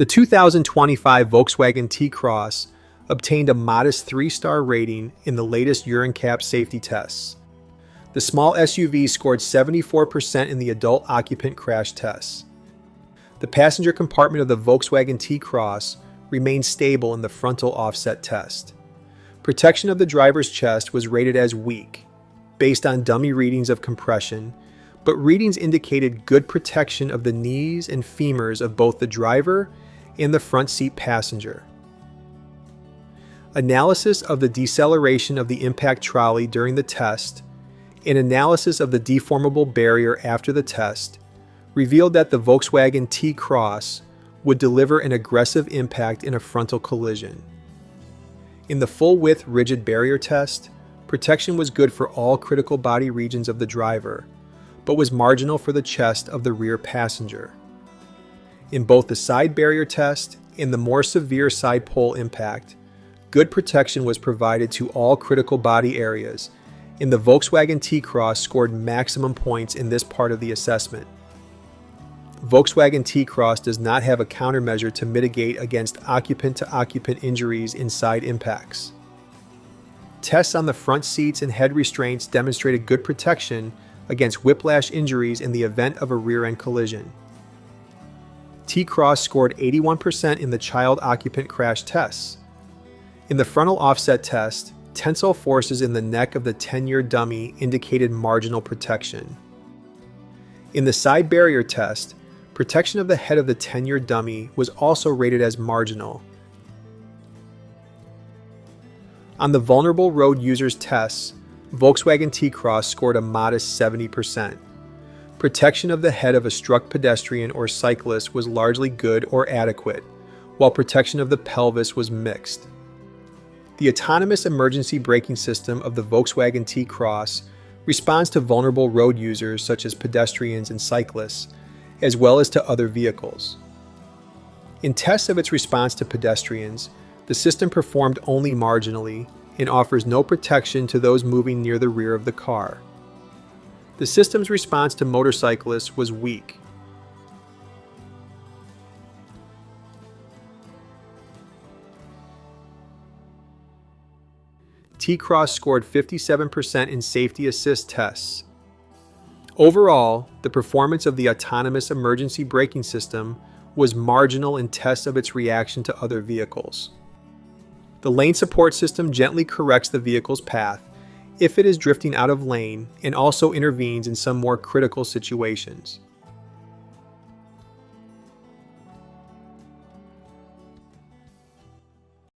The 2025 Volkswagen T Cross obtained a modest 3-star rating in the latest Euroncap safety tests. The small SUV scored 74% in the Adult Occupant crash tests. The passenger compartment of the Volkswagen T Cross remained stable in the frontal offset test. Protection of the driver's chest was rated as weak, based on dummy readings of compression, but readings indicated good protection of the knees and femurs of both the driver and the front seat passenger. Analysis of the deceleration of the impact trolley during the test and analysis of the deformable barrier after the test revealed that the Volkswagen T Cross would deliver an aggressive impact in a frontal collision. In the full-width rigid barrier test, protection was good for all critical body regions of the driver, but was marginal for the chest of the rear passenger. In both the side barrier test and the more severe side pole impact, good protection was provided to all critical body areas, and the Volkswagen T Cross scored maximum points in this part of the assessment. Volkswagen T Cross does not have a countermeasure to mitigate against occupant-to-occupant injuries in side impacts. Tests on the front seats and head restraints demonstrated good protection against whiplash injuries in the event of a rear-end collision. T Cross scored 81% in the child occupant crash tests. In the frontal offset test, tensile forces in the neck of the 10-year dummy indicated marginal protection. In the side barrier test, protection of the head of the 10-year dummy was also rated as marginal. On the vulnerable road users tests, Volkswagen T Cross scored a modest 70%. Protection of the head of a struck pedestrian or cyclist was largely good or adequate, while protection of the pelvis was mixed. The autonomous emergency braking system of the Volkswagen T Cross responds to vulnerable road users such as pedestrians and cyclists, as well as to other vehicles. In tests of its response to pedestrians, the system performed only marginally and offers no protection to those moving near the rear of the car. The system's response to motorcyclists was weak. T Cross scored 57% in safety assist tests. Overall, the performance of the autonomous emergency braking system was marginal in tests of its reaction to other vehicles. The lane support system gently corrects the vehicle's path if it is drifting out of lane and also intervenes in some more critical situations.